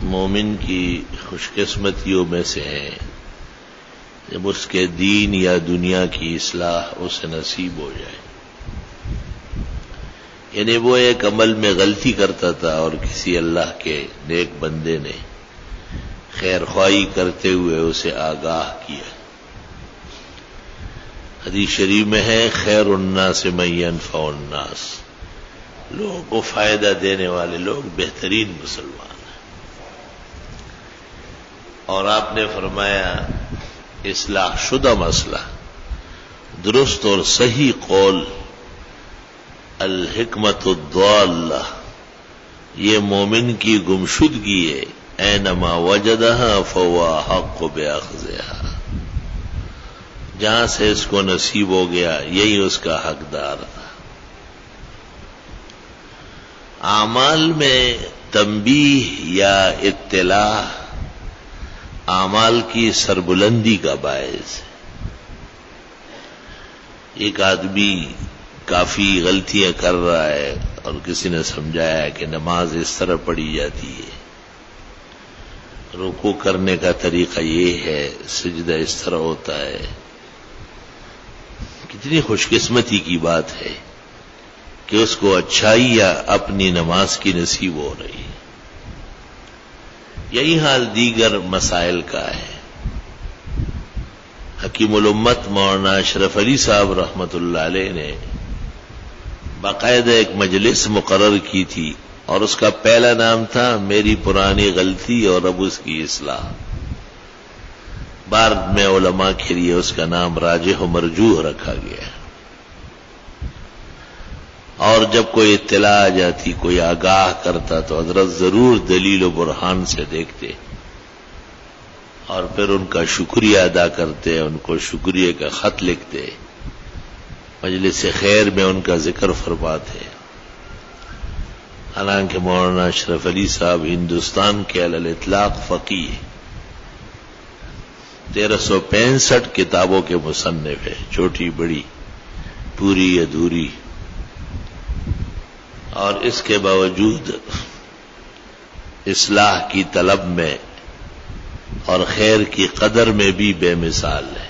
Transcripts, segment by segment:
مومن کی خوش قسمتیوں میں سے ہیں جب اس کے دین یا دنیا کی اصلاح اسے نصیب ہو جائے. یعنی وہ ایک عمل میں غلطی کرتا تھا اور کسی اللہ کے نیک بندے نے خیر خواہی کرتے ہوئے اسے آگاہ کیا. حدیث شریف میں ہے خیر الناس من ينفع الناس، لوگوں کو فائدہ دینے والے لوگ بہترین مسلمان ہیں. اور آپ نے فرمایا اصلاح شدہ مسئلہ، درست اور صحیح قول، الحکمت الضالہ، یہ مومن کی گمشدگی ہے. اینما وجدہا فہو احق بأخذہا، جہاں سے اس کو نصیب ہو گیا یہی اس کا حقدار تھا. اعمال میں تنبیہ یا اطلاع اعمال کی سربلندی کا باعث ہے. ایک آدمی کافی غلطیاں کر رہا ہے اور کسی نے سمجھایا کہ نماز اس طرح پڑھی جاتی ہے، رکوع کرنے کا طریقہ یہ ہے، سجدہ اس طرح ہوتا ہے. کتنی خوش قسمتی کی بات ہے کہ اس کو اچھائی یا اپنی نماز کی نصیب ہو رہی ہے. یہی حال دیگر مسائل کا ہے. حکیم الامت مولانا اشرف علی صاحب رحمت اللہ علیہ نے باقاعدہ ایک مجلس مقرر کی تھی اور اس کا پہلا نام تھا میری پرانی غلطی اور اب اس کی اصلاح. بعد میں علماء کے لیے اس کا نام راجح و مرجوح رکھا گیا. اور جب کوئی اطلاع آ جاتی، کوئی آگاہ کرتا تو حضرت ضرور دلیل و برہان سے دیکھتے اور پھر ان کا شکریہ ادا کرتے، ان کو شکریہ کا خط لکھتے، مجلس خیر میں ان کا ذکر فرماتے. حالانکہ مولانا اشرف علی صاحب ہندوستان کے علی الاطلاق فقیہ، 1365 کتابوں کے مصنف ہیں، چھوٹی بڑی، پوری ادھوری، اور اس کے باوجود اصلاح کی طلب میں اور خیر کی قدر میں بھی بے مثال ہے.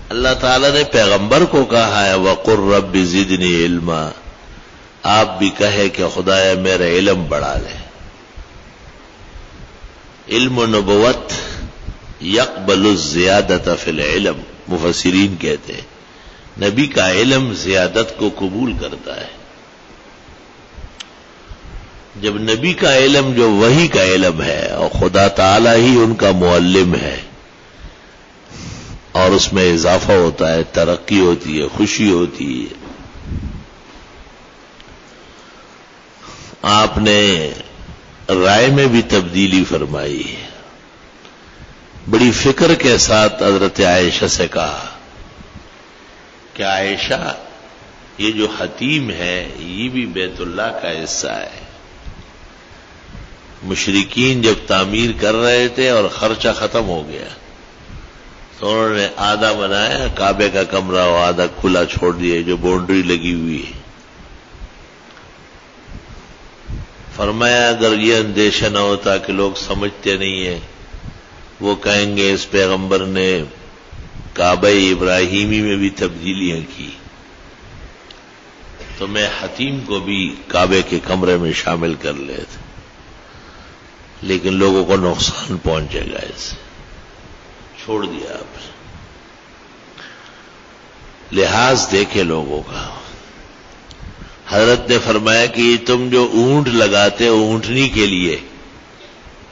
اللہ تعالیٰ نے پیغمبر کو کہا ہے وَقُلْ رَبِّ زِدْنِي عِلْمًا، آپ بھی کہے کہ خدایا میرا علم بڑھا لے. علم و نبوت یقبل الزیادۃ فی العلم، مفسرین کہتے ہیں نبی کا علم زیادت کو قبول کرتا ہے. جب نبی کا علم جو وحی کا علم ہے اور خدا تعالی ہی ان کا معلم ہے اور اس میں اضافہ ہوتا ہے، ترقی ہوتی ہے، خوشی ہوتی ہے. آپ نے رائے میں بھی تبدیلی فرمائی ہے. بڑی فکر کے ساتھ حضرت عائشہ سے کہا کہ عائشہ یہ جو حتیم ہے یہ بھی بیت اللہ کا حصہ ہے. مشرکین جب تعمیر کر رہے تھے اور خرچہ ختم ہو گیا تو انہوں نے آدھا بنایا کعبے کا کمرہ اور آدھا کھلا چھوڑ دیا جو باؤنڈری لگی ہوئی ہے. فرمایا اگر یہ اندیشہ نہ ہوتا کہ لوگ سمجھتے نہیں ہیں، وہ کہیں گے اس پیغمبر نے کعبہ ابراہیمی میں بھی تبدیلیاں کی، تو میں حتیم کو بھی کعبے کے کمرے میں شامل کر لیتے، لیکن لوگوں کو نقصان پہنچے گا، اسے چھوڑ دیا آپ نے. لحاظ دیکھے لوگوں کا. حضرت نے فرمایا کہ تم جو اونٹ لگاتے ہو اونٹنی کے لیے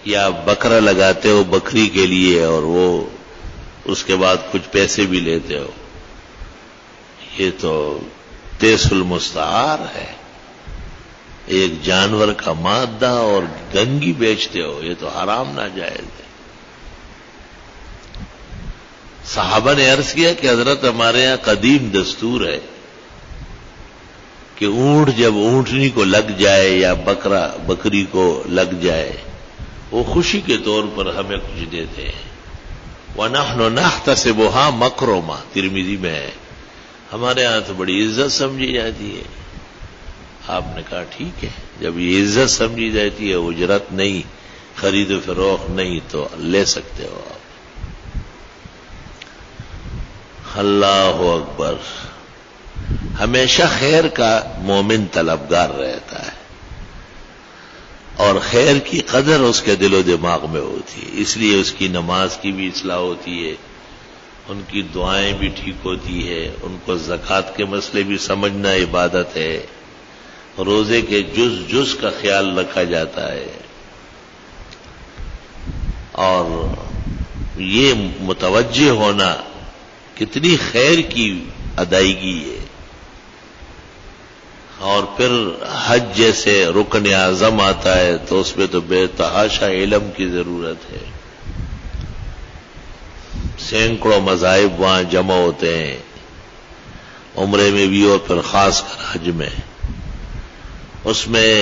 یا بکرا لگاتے ہو بکری کے لیے اور وہ اس کے بعد کچھ پیسے بھی لیتے ہو، یہ تو تیس المستعار ہے، ایک جانور کا مادہ اور گنگی بیچتے ہو، یہ تو حرام ناجائز ہے. صحابہ نے عرض کیا کہ حضرت ہمارے ہاں قدیم دستور ہے کہ اونٹ جب اونٹنی کو لگ جائے یا بکرا بکری کو لگ جائے وہ خوشی کے طور پر ہمیں کچھ دیتے ہیں. وَنَحْنُ نَحْتَسِبُهَا مَكْرُمًا، ترمذی میں ہے، ہمارے ہاں تو بڑی عزت سمجھی جاتی ہے. آپ نے کہا ٹھیک ہے، جب یہ عزت سمجھی جاتی ہے، اجرت نہیں، خرید و فروخت نہیں، تو لے سکتے ہو آپ۔ اللہ اکبر۔ ہمیشہ خیر کا مومن طلبگار رہتا ہے اور خیر کی قدر اس کے دل و دماغ میں ہوتی ہے، اس لیے اس کی نماز کی بھی اصلاح ہوتی ہے، ان کی دعائیں بھی ٹھیک ہوتی ہے، ان کو زکوٰۃ کے مسئلے بھی سمجھنا عبادت ہے، روزے کے جز جز کا خیال رکھا جاتا ہے، اور یہ متوجہ ہونا کتنی خیر کی ادائیگی ہے۔ اور پھر حج جیسے رکن اعظم آتا ہے تو اس میں تو بے تحاشا علم کی ضرورت ہے، سینکڑوں مذاہب وہاں جمع ہوتے ہیں، عمرے میں بھی اور پھر خاص کر حج میں۔ اس میں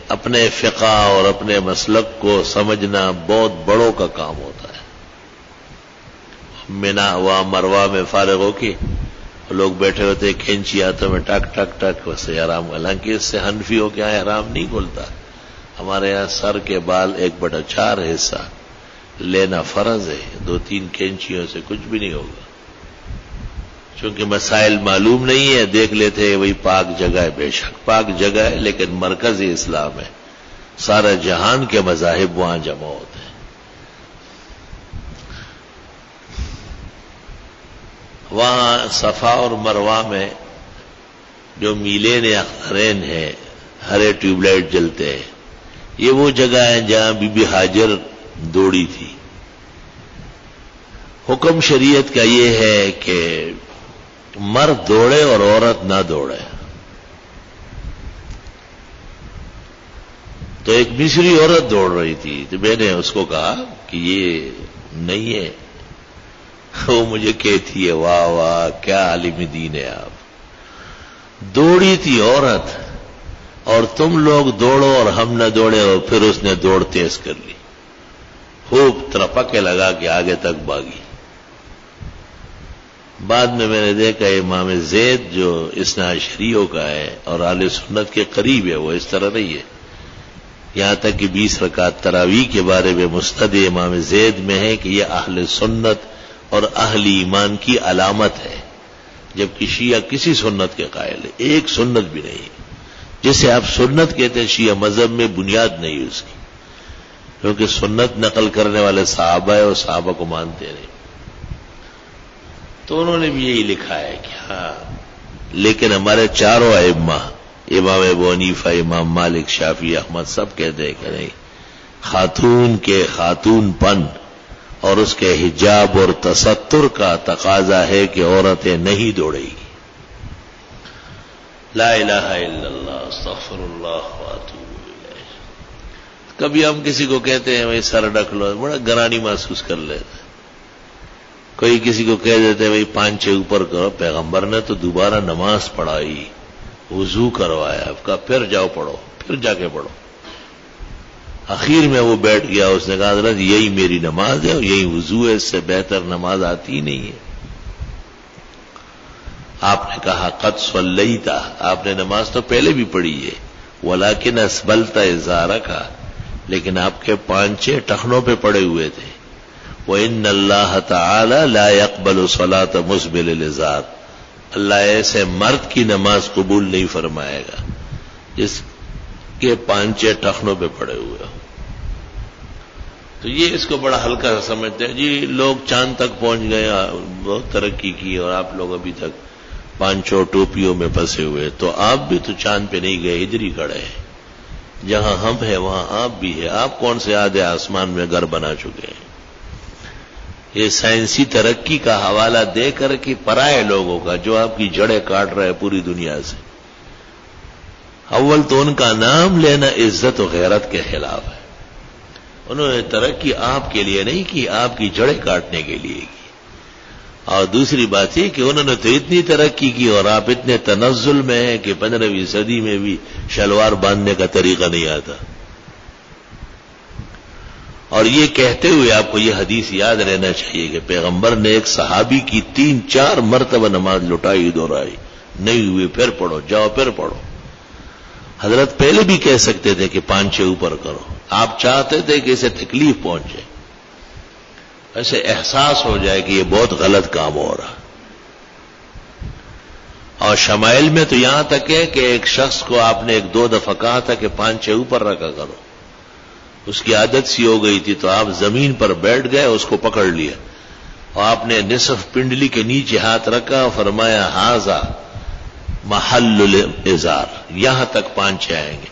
اپنے فقہ اور اپنے مسلک کو سمجھنا بہت بڑوں کا کام ہوتا ہے۔ مینا وہاں مروہ میں فارغ ہو کے لوگ بیٹھے ہوتے، کھینچی ہاتھوں میں ٹک ٹک ٹک، ویسے حرام، حالانکہ اس سے حنفی ہو کے آئے حرام نہیں کھولتا۔ ہمارے یہاں سر کے بال 1/4 حصہ لینا فرض ہے، 2-3 کینچیوں سے کچھ بھی نہیں ہوگا، چونکہ مسائل معلوم نہیں ہے، دیکھ لیتے وہی پاک جگہ ہے، بے شک پاک جگہ ہے، لیکن مرکز اسلام ہے، سارا جہان کے مذاہب وہاں جمع ہوتے ہیں۔ وہاں صفا اور مروہ میں جو میلین اخترین ہیں، ہرے ٹیوب لائٹ جلتے ہیں، یہ وہ جگہ ہے جہاں بی بی ہاجر دوڑی تھی۔ حکم شریعت کا یہ ہے کہ مرد دوڑے اور عورت نہ دوڑے۔ تو ایک مصری عورت دوڑ رہی تھی، تو میں نے اس کو کہا کہ یہ نہیں ہے، وہ مجھے کہتی ہے واہ واہ کیا عالم دین ہے آپ، دوڑی تھی عورت اور تم لوگ دوڑو اور ہم نہ دوڑے، اور پھر اس نے دوڑ تیز کر لی، خوب ترپکے لگا کے آگے تک بھاگی۔ بعد میں نے دیکھا امام زید جو اثنا عشریوں کا ہے اور اہل سنت کے قریب ہے، وہ اس طرح نہیں ہے، یہاں تک کہ 20 رکعت تراویح کے بارے میں مسند امام زید میں ہے کہ یہ اہل سنت اور اہل ایمان کی علامت ہے، جبکہ شیعہ کسی سنت کے قائل ہے، ایک سنت بھی نہیں، جسے آپ سنت کہتے ہیں شیعہ مذہب میں بنیاد نہیں اس کی، کیونکہ سنت نقل کرنے والے صحابہ ہے اور صحابہ کو مانتے نہیں۔ تو انہوں نے بھی یہی لکھا ہے کہ ہاں، لیکن ہمارے چاروں ائمہ، امام ابو حنیفہ، امام مالک، شافعی، احمد، سب کہتے ہیں کہ نہیں، خاتون کے خاتون پن اور اس کے حجاب اور تستر کا تقاضا ہے کہ عورتیں نہیں دوڑیں گی۔ لا الہ الا اللہ، استغفر اللہ واتوب الیہ۔ کبھی ہم کسی کو کہتے ہیں بھائی سر ڈھک لو، بڑا گرانی محسوس کر لیتے، کوئی کسی کو کہہ دیتے ہیں بھائی 5-6 اوپر کرو، پیغمبر نے تو دوبارہ نماز پڑھائی، وضو کروایا، آپ کا پھر جاؤ پڑھو، پھر جا کے پڑھو۔ اخیر میں وہ بیٹھ گیا، اس نے کہا حضرت یہی میری نماز ہے اور یہی وضو ہے، اس سے بہتر نماز آتی ہی نہیں ہے۔ آپ نے کہا قد صلیت، آپ نے نماز تو پہلے بھی پڑھی ہے، ولکن اسبلت ازارک، لیکن آپ کے 5-6 ٹخنوں پہ پڑے ہوئے تھے۔ وَإِنَّ اللَّهَ تَعَالَى لَا يَقْبَلُ صَلَاةَ مُسْبِلِ الْإِزَارِ، اللہ ایسے مرد کی نماز قبول نہیں فرمائے گا جس کے 5-6 ٹخنوں پہ پڑے ہوئے ہو۔ تو یہ اس کو بڑا ہلکا سا سمجھتے ہیں، جی لوگ چاند تک پہنچ گئے، بہت ترقی کی، اور آپ لوگ ابھی تک 5 ٹوپیوں میں پھنسے ہوئے، تو آپ بھی تو چاند پہ نہیں گئے، ادھر ہی کھڑے ہیں، جہاں ہم ہیں وہاں آپ بھی ہیں، آپ کون سے آدھے آسمان میں گھر بنا چکے ہیں۔ یہ سائنسی ترقی کا حوالہ دے کر کہ پرائے لوگوں کا جو آپ کی جڑیں کاٹ رہے پوری دنیا سے، اول تو ان کا نام لینا عزت و غیرت کے خلاف ہے۔ انہوں نے ترقی آپ کے لیے نہیں کی، آپ کی جڑیں کاٹنے کے لیے کی۔ اور دوسری بات یہ کہ انہوں نے تو اتنی ترقی کی اور آپ اتنے تنزل میں ہیں کہ 15ویں صدی میں بھی شلوار باندھنے کا طریقہ نہیں آتا۔ اور یہ کہتے ہوئے آپ کو یہ حدیث یاد رہنا چاہیے کہ پیغمبر نے ایک صحابی کی 3-4 مرتبہ نماز لٹائی دہرائی، نہیں ہوئی پھر پڑھو، جاؤ پھر پڑھو۔ حضرت پہلے بھی کہہ سکتے تھے کہ 5-6 اوپر کرو، آپ چاہتے تھے کہ اسے تکلیف پہنچے، ایسے احساس ہو جائے کہ یہ بہت غلط کام ہو رہا۔ اور شمائل میں تو یہاں تک ہے کہ ایک شخص کو آپ نے 1-2 دفعہ کہا تھا کہ 5-6 اوپر رکھا کرو، اس کی عادت سی ہو گئی تھی تو آپ زمین پر بیٹھ گئے، اس کو پکڑ لیا اور آپ نے نصف پنڈلی کے نیچے ہاتھ رکھا اور فرمایا ہاذا محل الازار، یہاں تک 5-6 آئیں گے۔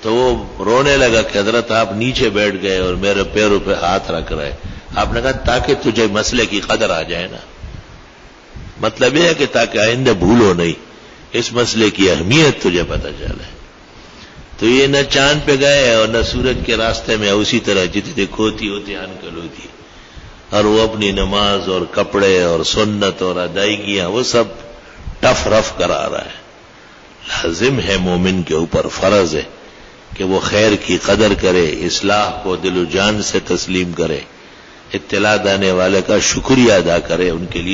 تو وہ رونے لگا کہ حضرت آپ نیچے بیٹھ گئے اور میرے پیروں پہ ہاتھ رکھ رہے۔ آپ نے کہا تاکہ تجھے مسئلے کی قدر آ جائے نا، مطلب یہ ہے کہ تاکہ آئندہ بھولو نہیں، اس مسئلے کی اہمیت تجھے پتہ چلے۔ تو یہ نہ چاند پہ گئے اور نہ سورج کے راستے میں، اسی طرح جتنے کھوتی ہوتی انکل ہوتی، اور وہ اپنی نماز اور کپڑے اور سنت اور ادائیگیاں وہ سب ٹف رف کرا رہا ہے۔ لازم ہے مومن کے اوپر، فرض ہے کہ وہ خیر کی قدر کرے، اصلاح کو دل و جان سے تسلیم کرے، اطلاع دینے والے کا شکریہ ادا کرے، ان کے لیے